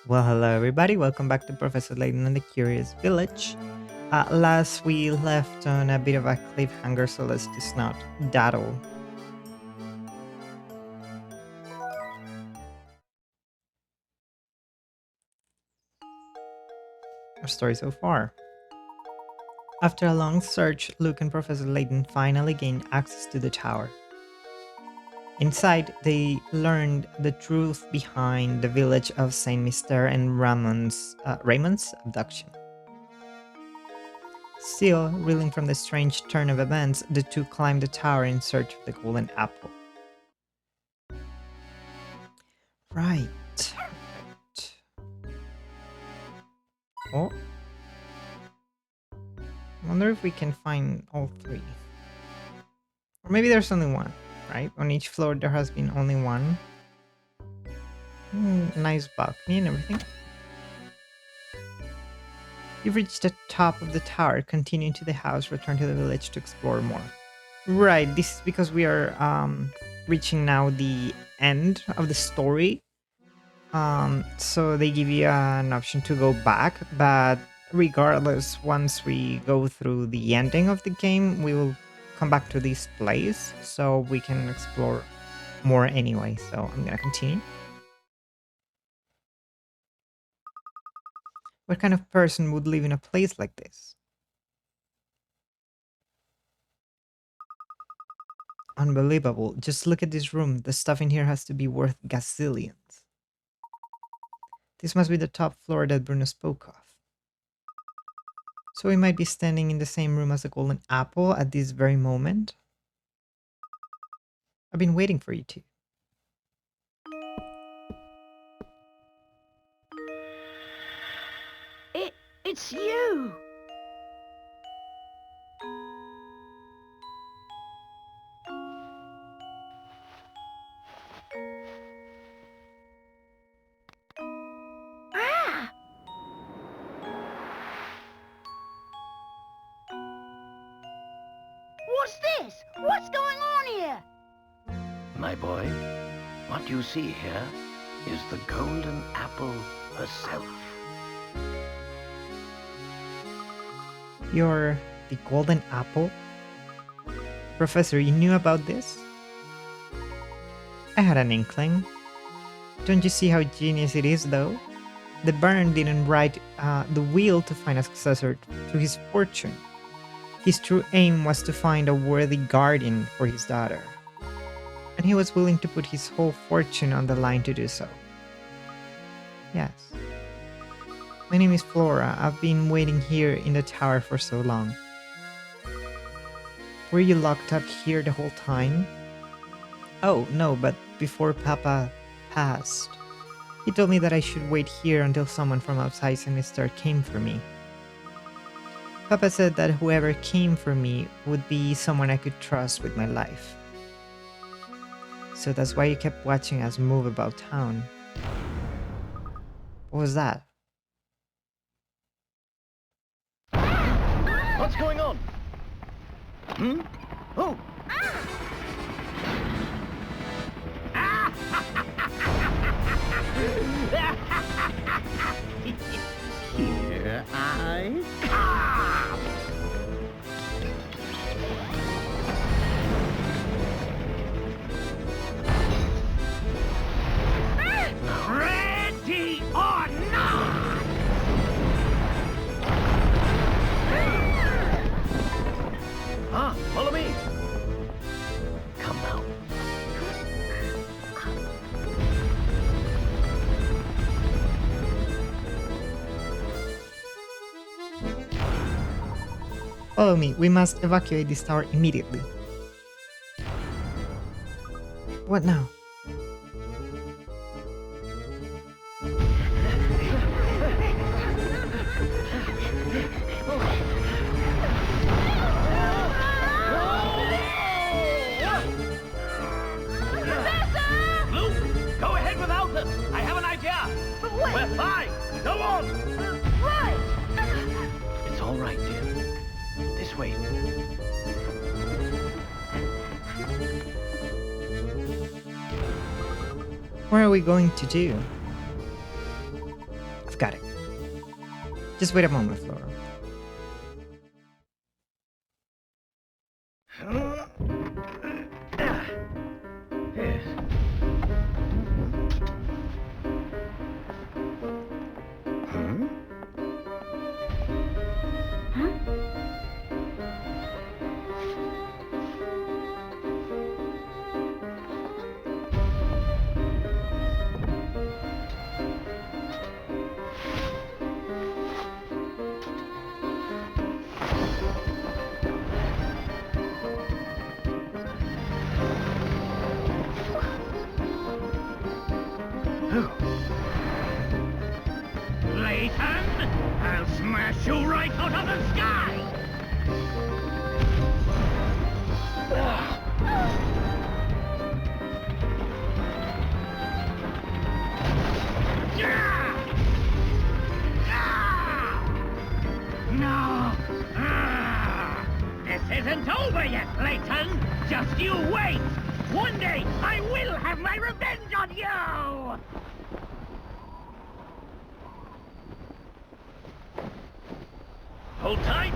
Well, hello everybody. Welcome back to Professor Layton and the Curious Village. Last we left on a bit of a cliffhanger, so let's just not daddle. Our story so far. After a long search, Luke and Professor Layton finally gained access to the tower. Inside, they learned the truth behind the village of Saint Mister and Raymond's abduction. Still, reeling from the strange turn of events, the two climbed the tower in search of the golden apple. Right. Oh. I wonder if we can find all three. Or maybe there's only one, right? On each floor there has been only one. Nice balcony and everything. You've reached the top of the tower. Continue to the house. Return to the village to explore more. Right, this is because we are reaching now the end of the story. So they give you an option to go back, but regardless, once we go through the ending of the game, we will come back to this place so we can explore more anyway. So I'm gonna continue. What kind of person would live in a place like this? Unbelievable. Just look at this room. The stuff in here has to be worth gazillions. This must be the top floor that Bruno spoke of. So we might be standing in the same room as the golden apple at this very moment. I've been waiting for you two. It's you! Ah! What's this? What's going on here? My boy, what you see here is the golden apple herself. You're the golden apple? Professor, you knew about this? I had an inkling. Don't you see how genius it is, though? The Baron didn't ride the wheel to find a successor to his fortune. His true aim was to find a worthy guardian for his daughter. And he was willing to put his whole fortune on the line to do so. Yes. My name is Flora. I've been waiting here in the tower for so long. Were you locked up here the whole time? Oh, no, but before Papa passed, he told me that I should wait here until someone from outside Sinister came for me. Papa said that whoever came for me would be someone I could trust with my life. So that's why you kept watching us move about town. What was that? What's going on? Hmm? Oh! Here I come! Ready or not! Follow me! Come now. Follow me. We must evacuate this tower immediately. What now? Luke, go ahead without us. I have an idea. But wait! We're fine. Go on. Right! It's all right, dear. This way. What are we going to do? I've got it. Just wait a moment, Flora. Yes. Hmm? Layton, I'll smash you right out of the sky! No! This isn't over yet, Layton! Just you wait! One day, I will have my revenge on you! Hold tight!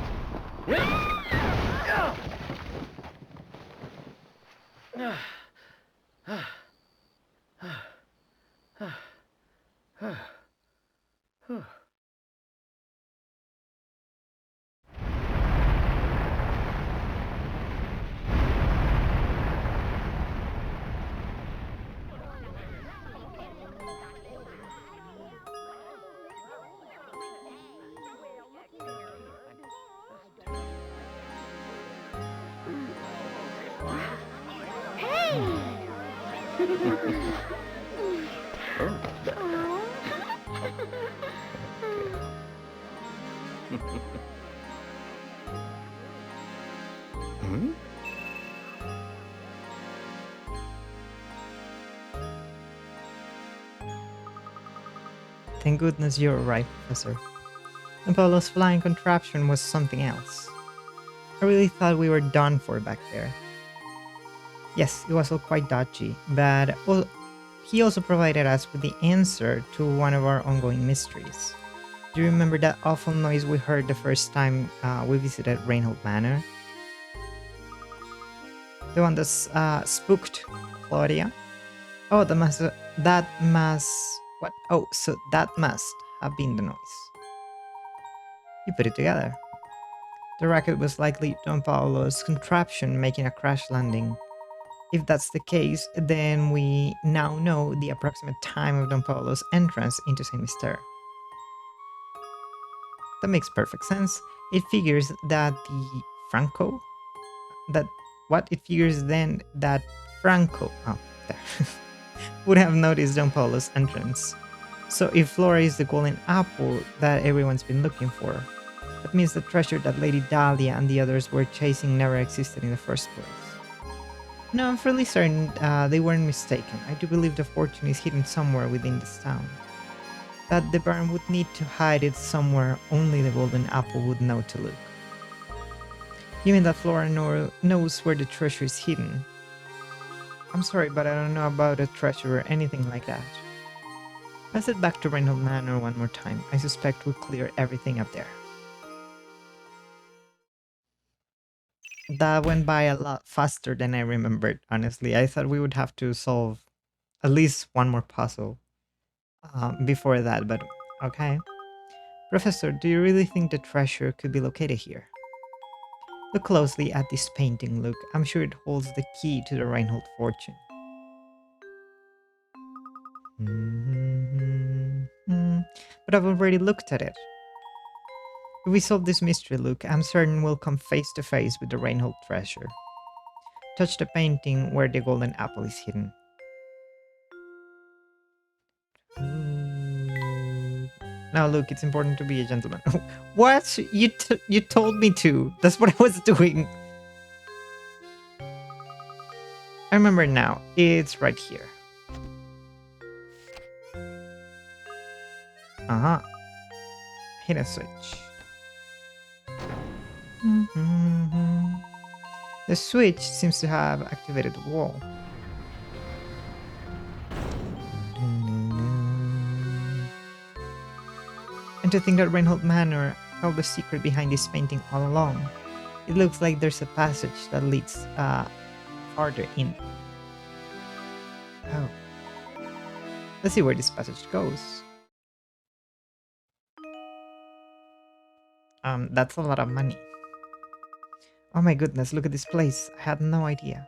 Hmm? Thank goodness you're right, Professor. Apollo's flying contraption was something else. I really thought we were done for back there. Yes, it was all quite dodgy, but he also provided us with the answer to one of our ongoing mysteries. Do you remember that awful noise we heard the first time we visited Rainhold Manor? The one that spooked Claudia? Oh, what? Oh, so that must have been the noise. You put it together. The rocket was likely Don Paolo's contraption making a crash landing. If that's the case, then we now know the approximate time of Don Paolo's entrance into Saint Mister. That makes perfect sense. It figures that the Franco that what it figures then that Franco there, would have noticed Don Paolo's entrance. So if Flora is the golden apple that everyone's been looking for, that means the treasure that Lady Dahlia and the others were chasing never existed in the first place. No, I'm fairly certain they weren't mistaken. I do believe the fortune is hidden somewhere within this town. That the Baron would need to hide it somewhere only the golden apple would know to look. You mean that Flora knows where the treasure is hidden? I'm sorry, but I don't know about a treasure or anything like that. Let's head back to Reynold Manor one more time. I suspect we'll clear everything up there. That went by a lot faster than I remembered, honestly. I thought we would have to solve at least one more puzzle before that, but okay. Professor, do you really think the treasure could be located here? Look closely at this painting, Luke. I'm sure it holds the key to the Reinhold fortune. But I've already looked at it. If we solve this mystery, Luke, I'm certain we'll come face to face with the Reinhold treasure. Touch the painting where the golden apple is hidden. Now, Luke, it's important to be a gentleman. What? You told me to. That's what I was doing. I remember now. It's right here. Uh-huh. Hit a switch. The switch seems to have activated the wall. And to think that Reinhold Manor held the secret behind this painting all along. It looks like there's a passage that leads farther in. Oh. Let's see where this passage goes. That's a lot of money. Oh my goodness, look at this place. I had no idea.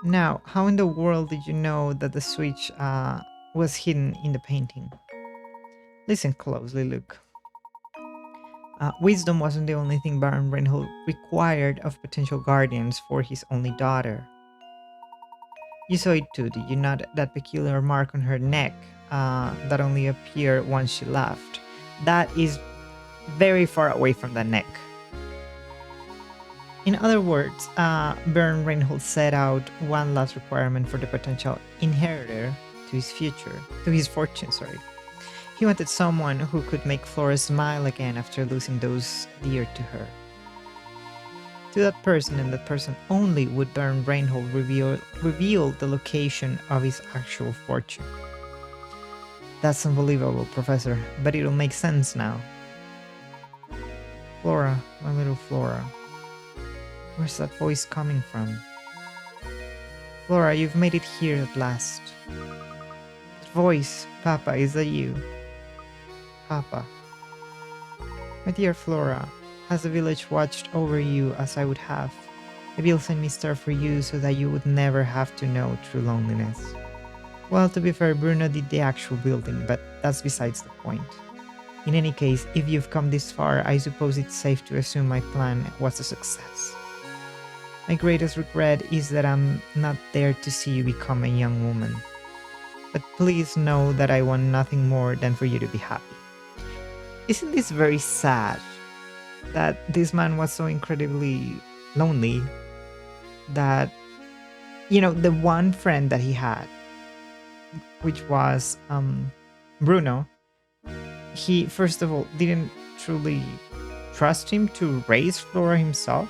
Now, how in the world did you know that the switch was hidden in the painting? Listen closely, Luke. Wisdom wasn't the only thing Baron Reinhold required of potential guardians for his only daughter. You saw it too, did you not? That peculiar mark on her neck that only appeared once she left. That is very far away from the neck. In other words, Baron Reinhold set out one last requirement for the potential inheritor to his fortune, sorry. He wanted someone who could make Flora smile again after losing those dear to her. To that person and that person only would Baron Reinhold reveal the location of his actual fortune. That's unbelievable, Professor, but it'll make sense now. Flora, my little Flora. Where's that voice coming from? Flora, you've made it here at last. That voice, Papa, is that you? Papa. My dear Flora, has the village watched over you as I would have? Maybe I'll send Mister for you so that you would never have to know true loneliness. Well, to be fair, Bruno did the actual building, but that's besides the point. In any case, if you've come this far, I suppose it's safe to assume my plan was a success. My greatest regret is that I'm not there to see you become a young woman. But please know that I want nothing more than for you to be happy. Isn't this very sad? That this man was so incredibly lonely that, the one friend that he had, which was Bruno, he first of all didn't truly trust him to raise Flora himself.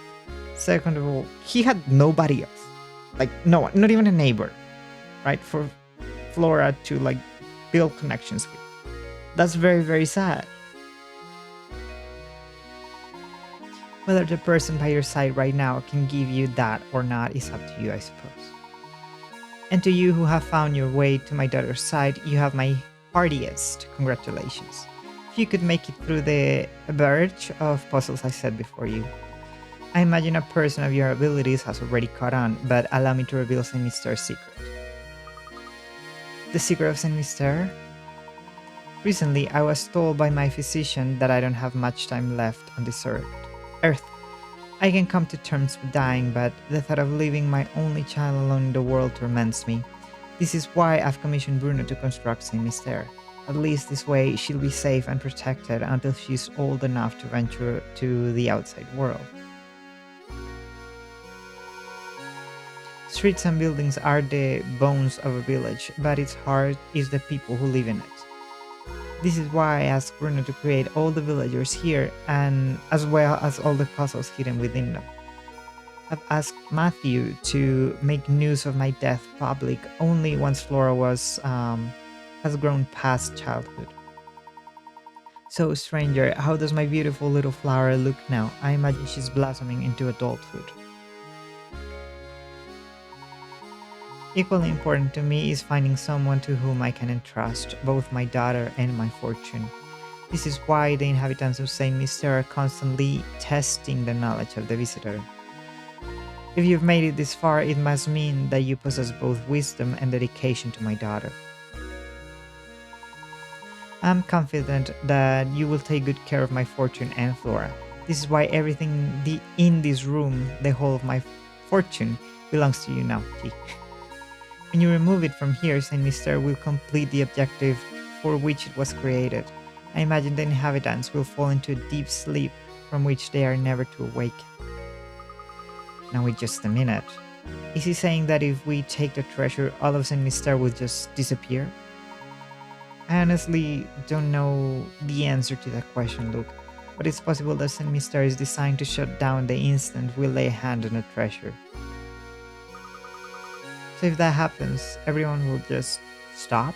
Second of all, he had nobody else, like no one, not even a neighbor, right, for Flora to build connections with. That's very, very sad. Whether the person by your side right now can give you that or not is up to you, I suppose. And to you who have found your way to my daughter's side, you have my heartiest congratulations. If you could make it through the barrage of puzzles I set before you. I imagine a person of your abilities has already caught on, but allow me to reveal Saint Myster's secret. The secret of Saint Myster? Recently, I was told by my physician that I don't have much time left on this earth. I can come to terms with dying, but the thought of leaving my only child alone in the world torments me. This is why I've commissioned Bruno to construct Saint Myster. At least this way she'll be safe and protected until she's old enough to venture to the outside world. Streets and buildings are the bones of a village, but its heart is the people who live in it. This is why I asked Bruno to create all the villagers here, and as well as all the puzzles hidden within them. I've asked Matthew to make news of my death public only once Flora has grown past childhood. So, stranger, how does my beautiful little flower look now? I imagine she's blossoming into adulthood. Equally important to me is finding someone to whom I can entrust both my daughter and my fortune. This is why the inhabitants of Saint Myster are constantly testing the knowledge of the visitor. If you've made it this far, it must mean that you possess both wisdom and dedication to my daughter. I'm confident that you will take good care of my fortune and Flora. This is why everything in this room, the whole of my fortune, belongs to you now, T. When you remove it from here, Saint Myster will complete the objective for which it was created. I imagine the inhabitants will fall into a deep sleep from which they are never to awaken. Now wait just a minute. Is he saying that if we take the treasure, all of Saint Myster will just disappear? I honestly don't know the answer to that question, Luke, but it's possible that Saint Myster is designed to shut down the instant we lay a hand on the treasure. So if that happens, everyone will just stop?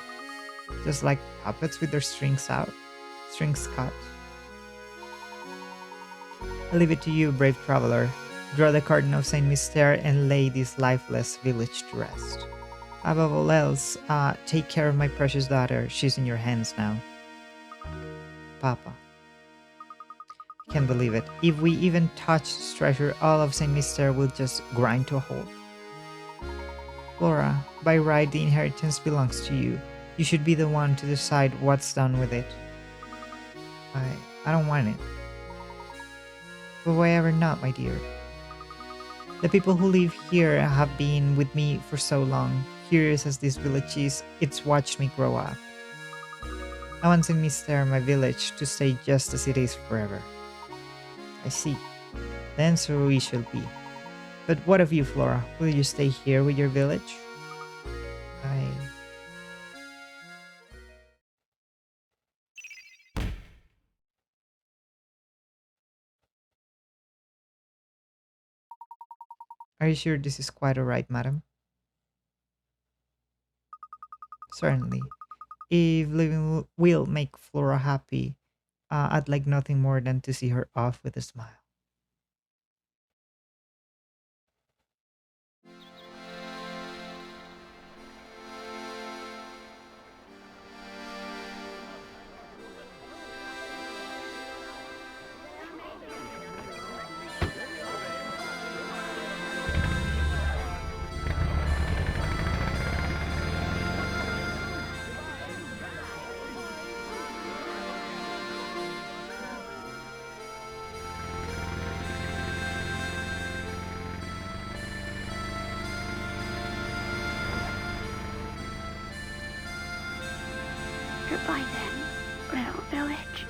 just like puppets with their strings cut. I leave it to you, brave traveler. Draw the curtain of Saint Mystere and lay this lifeless village to rest. Above all else, take care of my precious daughter. She's in your hands now. Papa. I can't believe it. If we even touch this treasure, all of Saint Mystere will just grind to a halt. Flora, by right, the inheritance belongs to you. You should be the one to decide what's done with it. I don't want it. But why ever not, my dear? The people who live here have been with me for so long. Curious as this village is, it's watched me grow up. I want Saint Mystere, my village, to stay just as it is forever. I see. Then so we shall be. But what of you, Flora? Will you stay here with your village? Are you sure this is quite alright, madam? Certainly. If living will make Flora happy, I'd like nothing more than to see her off with a smile. Goodbye then, little village.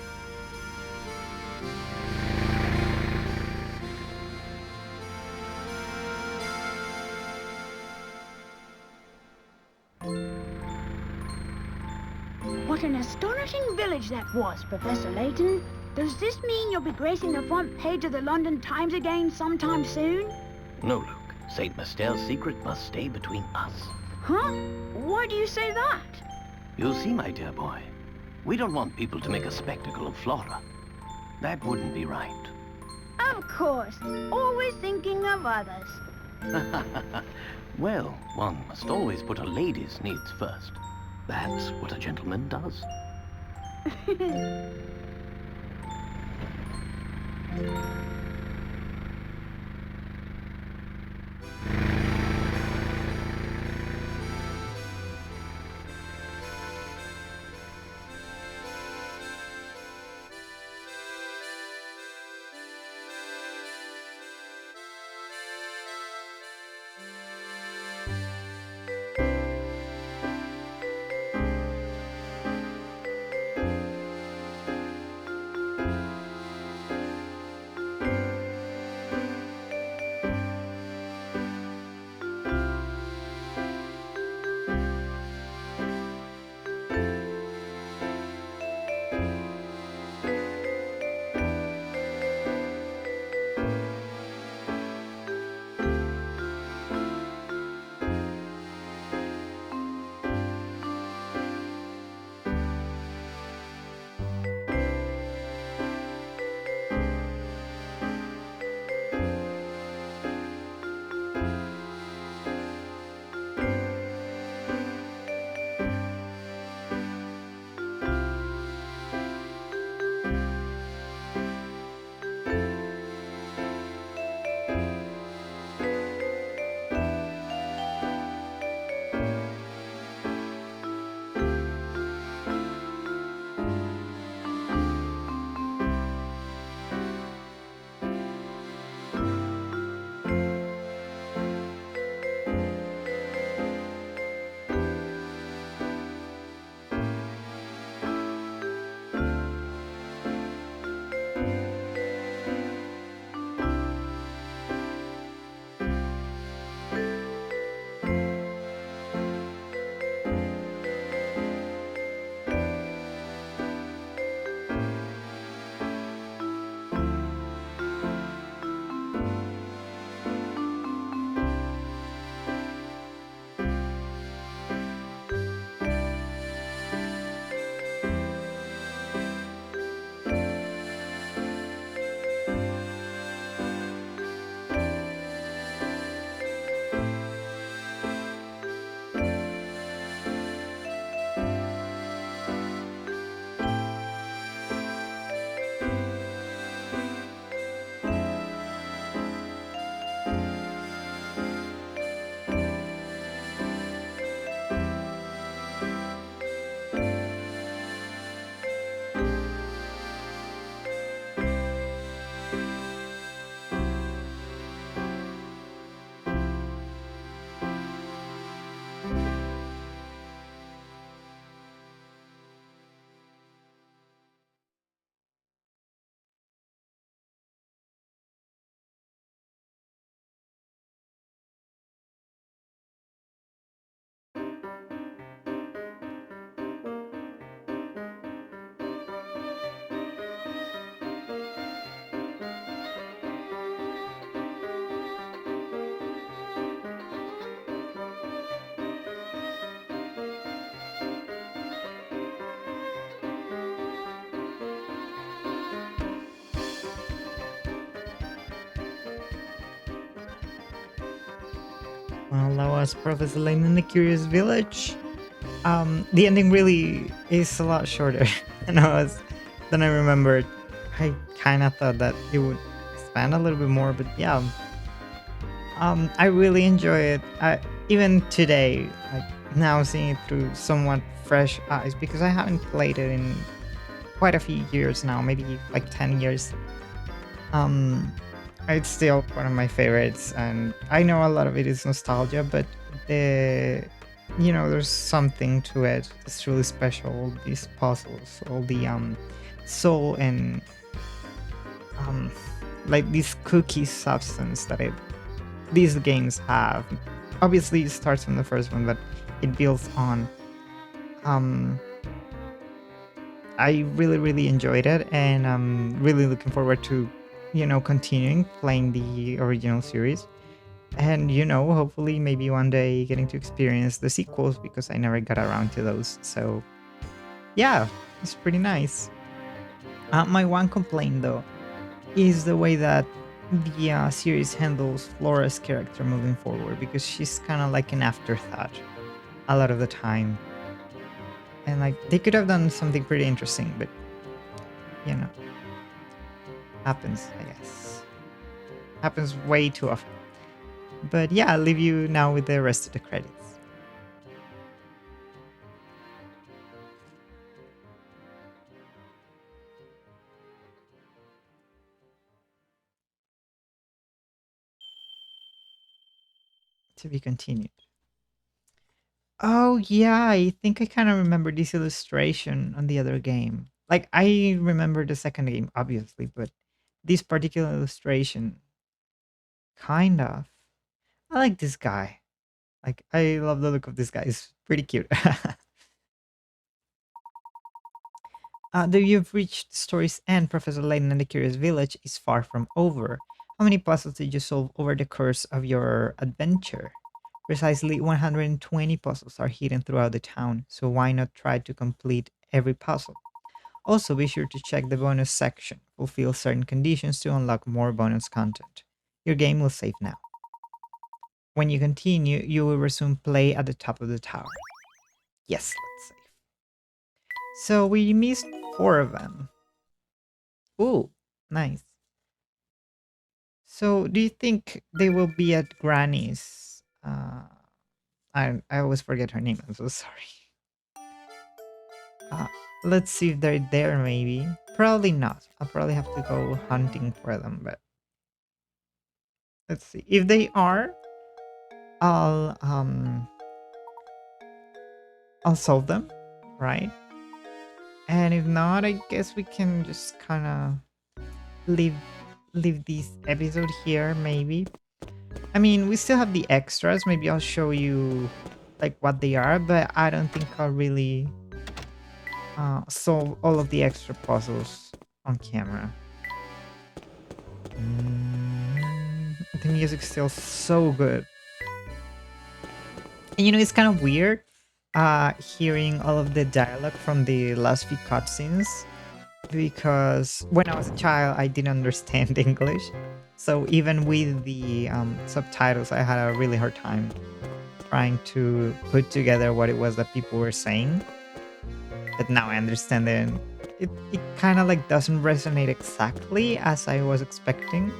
What an astonishing village that was, Professor Layton. Does this mean you'll be gracing the front page of the London Times again sometime soon? No, Luke. St. Mystere's secret must stay between us. Huh? Why do you say that? You'll see, my dear boy. We don't want people to make a spectacle of Flora. That wouldn't be right. Of course. Always thinking of others. Well, one must always put a lady's needs first. That's what a gentleman does. Well, that was Professor Layton in the Curious Village. The ending really is a lot shorter than I remembered. I kind of thought that it would expand a little bit more, but yeah, I really enjoy it. Even today, like now seeing it through somewhat fresh eyes, because I haven't played it in quite a few years now, maybe like 10 years. Um, it's still one of my favorites, and I know a lot of it is nostalgia, but the there's something to it that's really special. All these puzzles, all the soul and um like this cookie substance that these games have. Obviously, it starts from the first one, but it builds on. Um, I really, really enjoyed it, and I'm really looking forward to, continuing playing the original series. And, hopefully, maybe one day getting to experience the sequels because I never got around to those. So, yeah, it's pretty nice. My one complaint, though, is the way that the series handles Flora's character moving forward, because she's kind of like an afterthought a lot of the time. And like they could have done something pretty interesting, but you know, happens, I guess. Happens way too often. But yeah, I'll leave you now with the rest of the credits. To be continued. Oh yeah, I think I kind of remember this illustration on the other game. Like I remember the second game, obviously, but this particular illustration, kind of. I like this guy. Like I love the look of this guy. It's pretty cute. Though you've reached the story's end, Professor Layton and the Curious Village is far from over. How many puzzles did you solve over the course of your adventure? Precisely 120 puzzles are hidden throughout the town, so why not try to complete every puzzle? Also, be sure to check the bonus section. Fulfill certain conditions to unlock more bonus content. Your game will save now. When you continue, you will resume play at the top of the tower. Yes, let's save. So we missed 4 of them. Ooh, nice. So, do you think they will be at Granny's? I always forget her name. I'm so sorry. Uh, let's see if they're there. Maybe. Probably not. I'll probably have to go hunting for them. But let's see. If they are, I'll um I'll solve them, right? And if not, I guess we can just kind of leave leave this episode here. Maybe. I mean, we still have the extras. Maybe I'll show you like what they are, but I don't think I'll really solve all of the extra puzzles on camera. The music's still so good. And it's kind of weird hearing all of the dialogue from the last few cutscenes, because when I was a child, I didn't understand English. So even with the subtitles, I had a really hard time trying to put together what it was that people were saying. But now I understand it. It kind of like doesn't resonate exactly as I was expecting.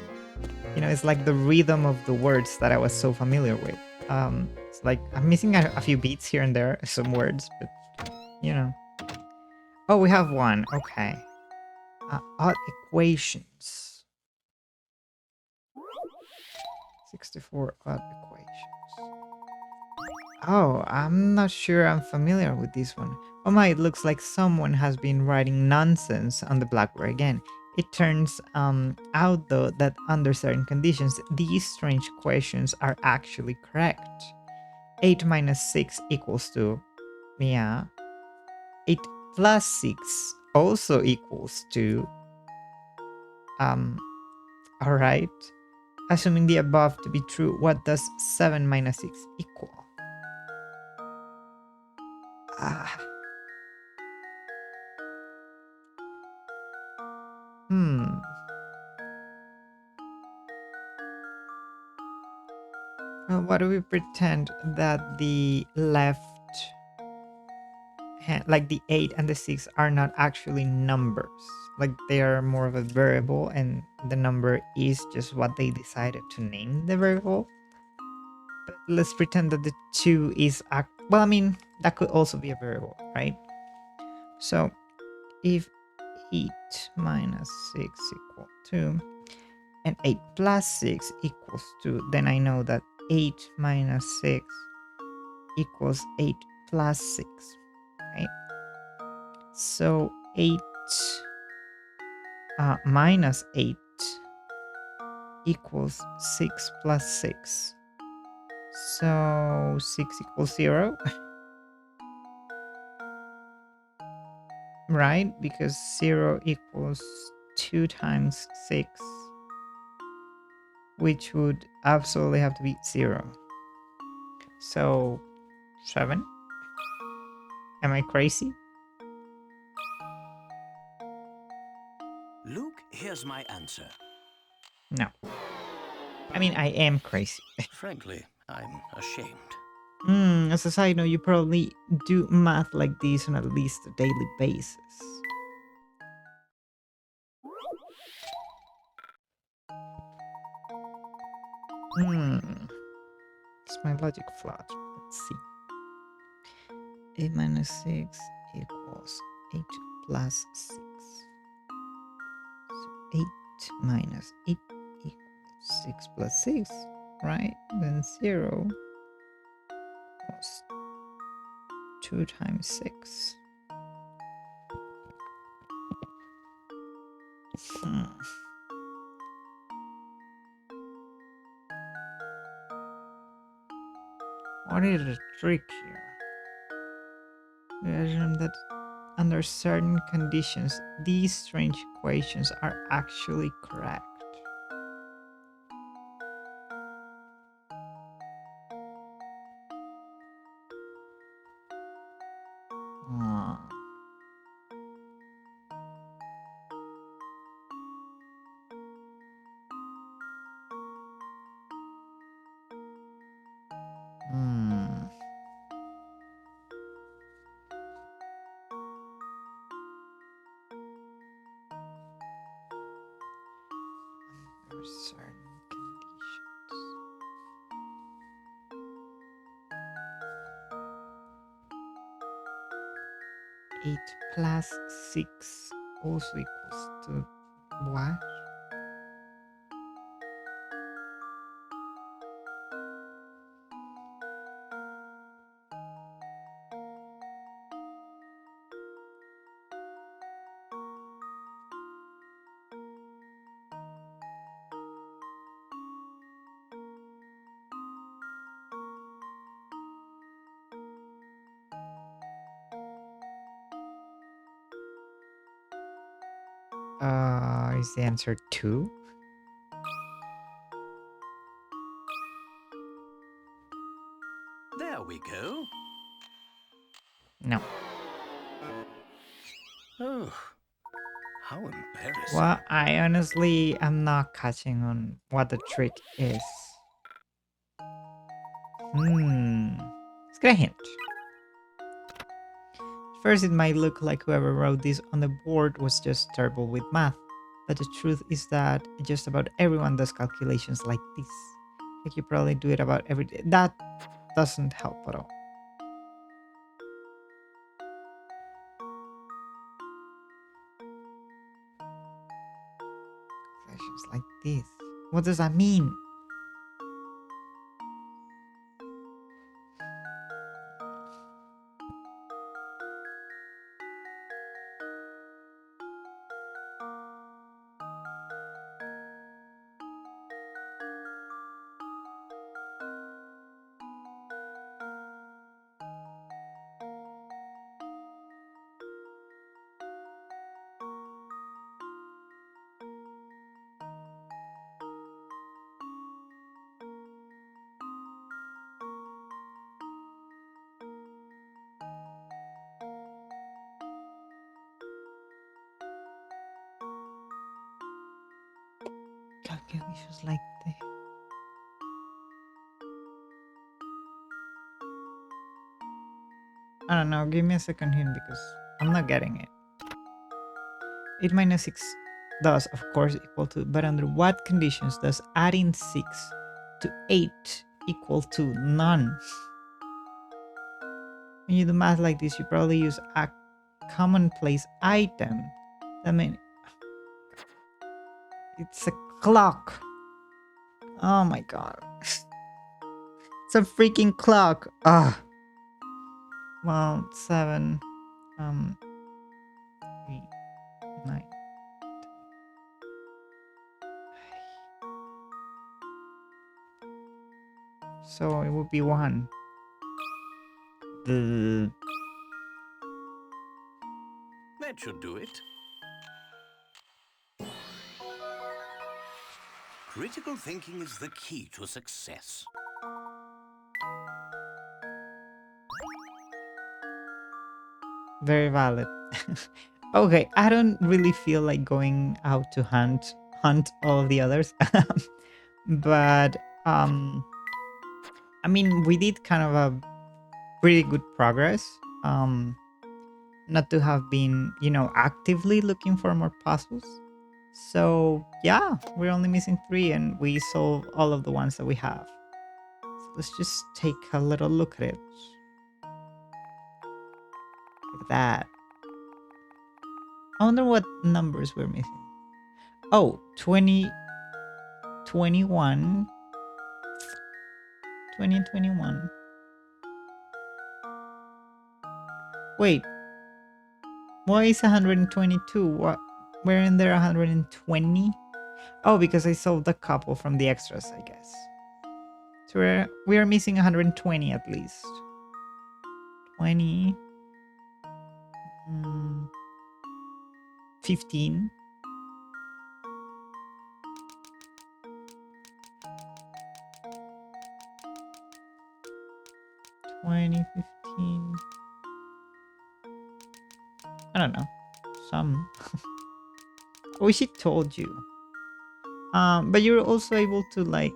It's like the rhythm of the words that I was so familiar with. It's like I'm missing a few beats here and there, some words, but you know. Oh, we have one. Okay. Odd equations. 64 odd equations. Oh, I'm not sure I'm familiar with this one. Oh my, it looks like someone has been writing nonsense on the blackboard again. It turns out though that under certain conditions, these strange equations are actually correct. 8 minus 6 equals to, yeah, 8 plus 6 also equals to, alright. Assuming the above to be true, what does 7 minus 6 equal? Ah. Hmm. Well, what do we pretend that the left hand, like the 8 and the 6, are not actually numbers? Like they are more of a variable and the number is just what they decided to name the variable. But let's pretend that the 2 is, well, I mean, that could also be a variable, right? So if 8 minus 6 equal 2 and 8 plus 6 equals 2, then I know that 8 minus 6 equals 8 plus 6, right? So 8 minus 8 equals 6 plus 6. So 6 equals 0, right? Because 0 equals 2 times 6, which would absolutely have to be 0. So 7? Am I crazy? Luke, here's my answer. No. I mean, I am crazy. Frankly, I'm ashamed. As a side note, you probably do math like this on at least a daily basis. Is my logic flawed? Let's see. 8 minus 6 equals 8 plus 6. So 8 minus 8 equals 6 plus 6, right? Then 0 was 2 times 6. What is the trick here? We assume that under certain conditions, these strange equations are actually correct. Ah. Hmm. Under certain conditions. 8 plus 6 also equals to what? Is the answer 2? There we go. No. Oh, how embarrassing. Well, I honestly am not catching on what the trick is. Let's get a hint. First, it might look like whoever wrote this on the board was just terrible with math. But the truth is that just about everyone does calculations like this. Like you probably do it about every day. That doesn't help at all. Calculations like this. What does that mean? Calculations like this. I don't know. Give me a second hint because I'm not getting it. 8 minus 6 does, of course, equal to, but under what conditions does adding 6 to 8 equal to none? When you do math like this, you probably use a commonplace item. I mean, it's a clock. Oh my god. It's a freaking clock. Ah. Well, 7, 8, 9. So it would be 1. The That should do it. Critical thinking is the key to success. very valid. Okay, I don't really feel like going out to hunt all of the others. But I mean, we did kind of a pretty good progress. Not to have been, actively looking for more puzzles. So yeah, we're only missing 3 and we solve all of the ones that we have. So let's just take a little look at it. Look at that. I wonder what numbers we're missing. Oh, 20, 21. 20 and 21. Wait. Why is 122? What? Where in there 120? Oh, because I solved a couple from the extras, I guess. So we are missing 120 at least. 20. 15. 20, 15. I don't know. Some. I wish it told you. But you're also able to like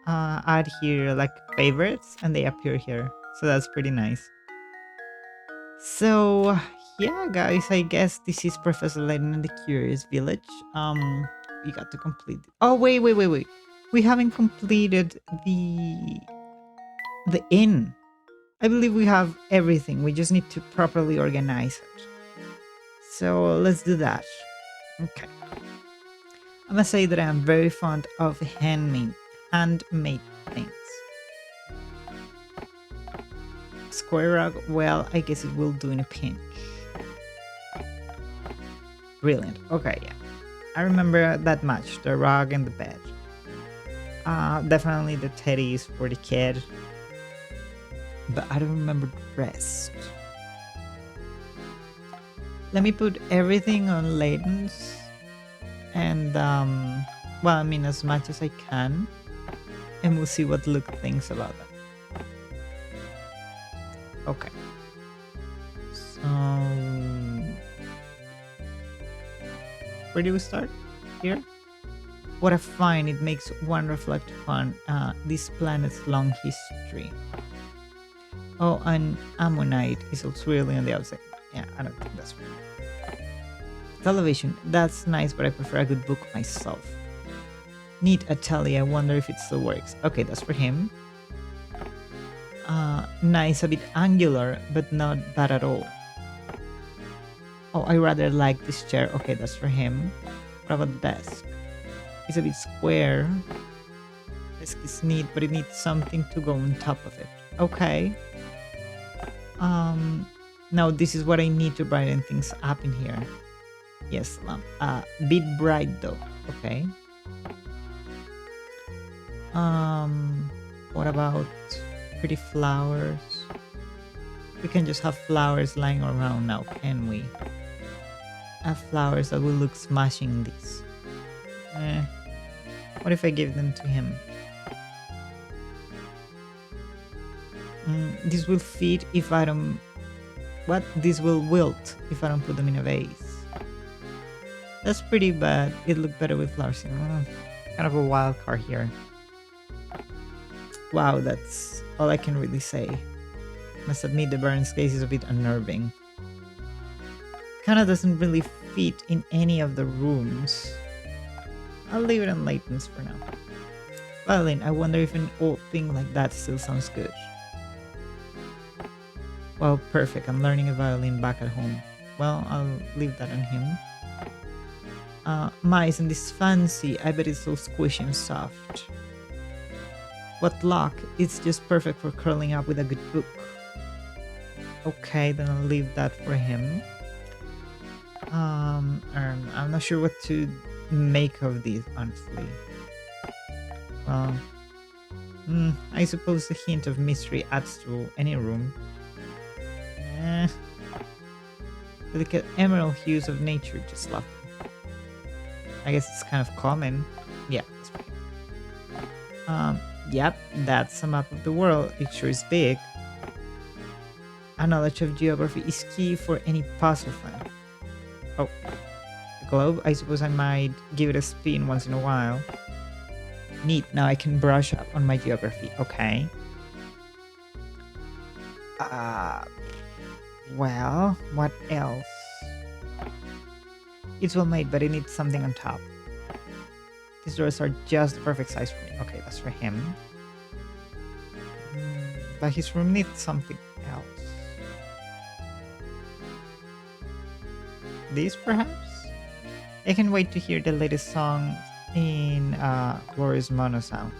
add here like favorites and they appear here. So that's pretty nice. So yeah, guys, I guess this is Professor Layton and the Curious Village. We got to complete it. Oh wait. We haven't completed the inn. I believe we have everything. We just need to properly organize it. So let's do that. Okay. I must say that I am very fond of handmade things. Square rug, well, I guess it will do in a pinch. Brilliant. Okay, yeah. I remember that much. The rug and the bed. Definitely the teddy is for the kid. But I don't remember the rest. Let me put everything on Layton's. And, well, I mean, as much as I can. And we'll see what Luke thinks about that. Okay. So... where do we start? Here? What a find. It makes one reflect upon this planet's long history. Oh, and ammonite is also really on the outside. Yeah, I don't think that's right. Television. That's nice, but I prefer a good book myself. Neat atelier. I wonder if it still works. Okay, that's for him. Nice, a bit angular, but not bad at all. Oh, I rather like this chair. Okay, that's for him. What about the desk? It's a bit square. Desk is neat, but it needs something to go on top of it. Okay. Now this is what I need to brighten things up in here. Yes, bit bright though. Okay. What about pretty flowers? We can just have flowers lying around now, can we? Have flowers that will look smashing this. What if I give them to him? This will fit if I don't... What? This will wilt if I don't put them in a vase. That's pretty bad. It looked better with flowers. Kind of a wild card here. Wow, that's all I can really say. Must admit the Baron's case is a bit unnerving. Kinda doesn't really fit in any of the rooms. I'll leave it on Layton's for now. Violin, I wonder if an old thing like that still sounds good. Well, perfect. I'm learning a violin back at home. Well, I'll leave that on him. Ma, isn't this fancy? I bet it's so squishy and soft. What luck. It's just perfect for curling up with a good book. Okay, then I'll leave that for him. I'm not sure what to make of these, honestly. Well, I suppose the hint of mystery adds to any room. Delicate emerald hues of nature, just lovely. I guess it's kind of common. Yeah, that's right. Yep, that's a map of the world. It sure is big. A knowledge of geography is key for any puzzle fan. Oh, a globe? I suppose I might give it a spin once in a while. Neat, now I can brush up on my geography. Okay. Well, what else? It's well made, but it needs something on top. These doors are just the perfect size for me. Okay, that's for him. But his room needs something else. This, perhaps? I can wait to hear the latest song in Glorious Mono sound.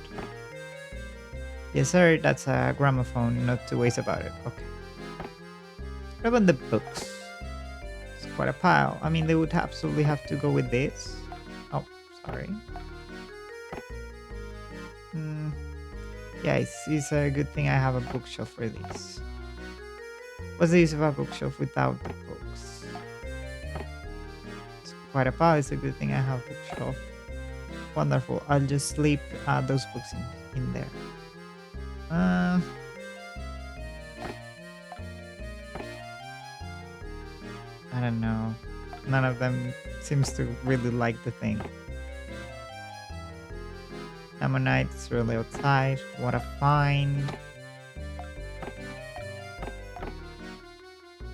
Yes, sir, that's a gramophone, not two ways about it. Okay. What about the books? It's quite a pile. I mean, they would absolutely have to go with this. Oh, sorry. Yeah, it's a good thing I have a bookshelf for these. What's the use of a bookshelf without the books? It's quite a pile. It's a good thing I have a bookshelf. Wonderful. I'll just sleep those books in there. I don't know. None of them seems to really like the thing. Ammonite is really outside. What a find.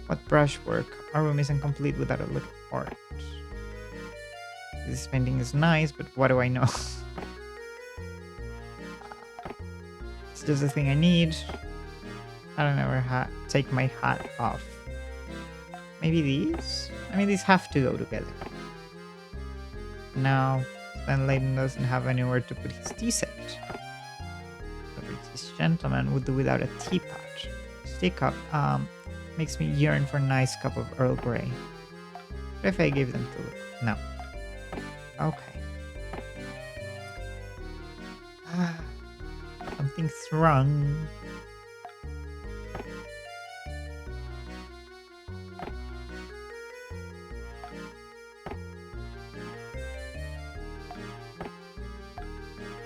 What brushwork. Our room isn't complete without a little art. This painting is nice, but what do I know? It's just the thing I need. I don't ever take my hat off. Maybe these? I mean, these have to go together. No, then Layton doesn't have anywhere to put his tea set. But this gentleman would do without a teapot. His teacup makes me yearn for a nice cup of Earl Grey. What if I gave them to Luke? No. Okay. Something's wrong.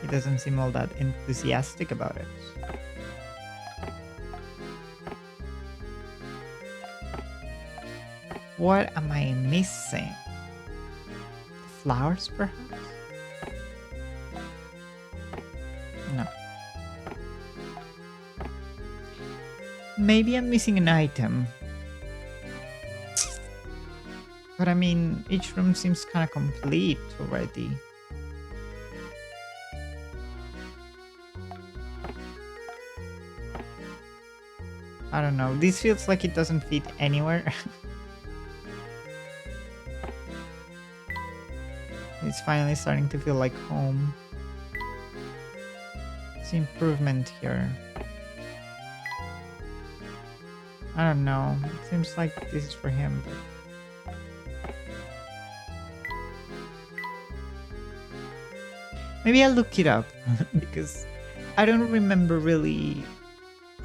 He doesn't seem all that enthusiastic about it. What am I missing? The flowers, perhaps? No. Maybe I'm missing an item. But I mean, each room seems kind of complete already. I don't know. This feels like it doesn't fit anywhere. It's finally starting to feel like home. It's improvement here. I don't know. It seems like this is for him, but... Maybe I'll look it up, because I don't remember really...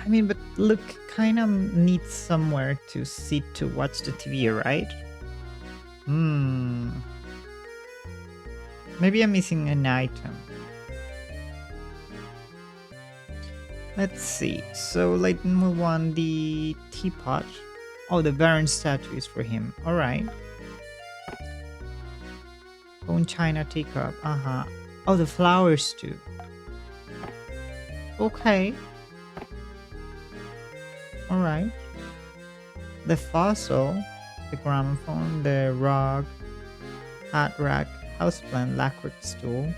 I mean, but Luke kind of needs somewhere to sit to watch the TV, right? Maybe I'm missing an item. Let's see. So Layton will want the teapot. Oh, the Baron statue is for him. Alright. Bone china teacup. Oh, the flowers too. Okay. All right. The fossil, the gramophone, the rug, hat rack, houseplant, lacquered stool,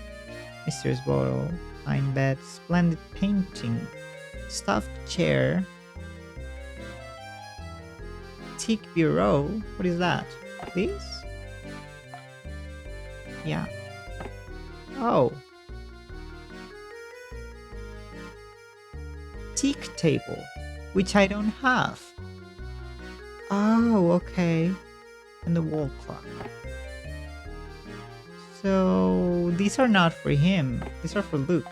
mysterious bottle, pine bed, splendid painting, stuffed chair, teak bureau. What is that? This? Yeah. Oh. Teak table, which I don't have. Oh, okay. And the wall clock. So these are not for him. These are for Luke.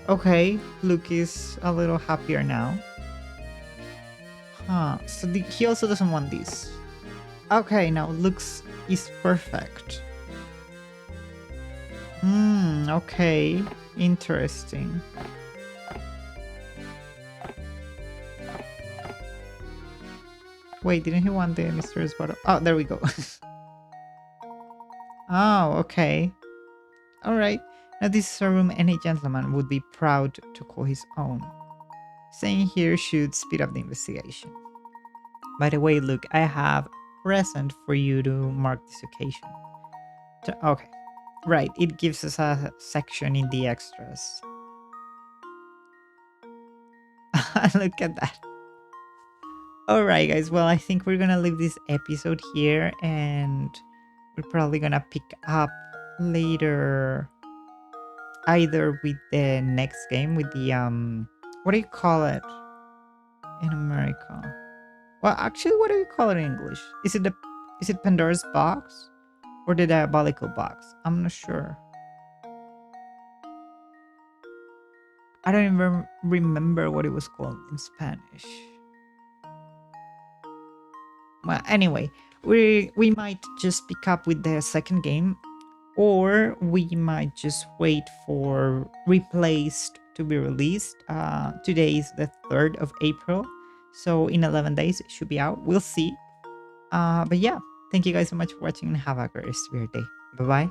Okay, Luke is a little happier now. Huh. So he also doesn't want these. Okay, now Luke's is perfect. Okay. Interesting. Wait, didn't he want the mysterious bottle? Oh, there we go. Oh, okay. Alright. Now this is a room any gentleman would be proud to call his own. Staying here should speed up the investigation. By the way, Luke, I have a present for you to mark this occasion. Okay. Right, it gives us a section in the extras. Look at that. Alright, guys. Well, I think we're gonna leave this episode here, and we're probably gonna pick up later, either with the next game, with the what do you call it in America? Well, actually, what do you call it in English? Is it Pandora's box or the diabolical box? I'm not sure. I don't even remember what it was called in Spanish. Well, anyway, we might just pick up with the second game, or we might just wait for Replaced to be released. Today is the 3rd of April, so in 11 days it should be out. We'll see. But yeah, thank you guys so much for watching, and have a great rest of your day. Bye bye.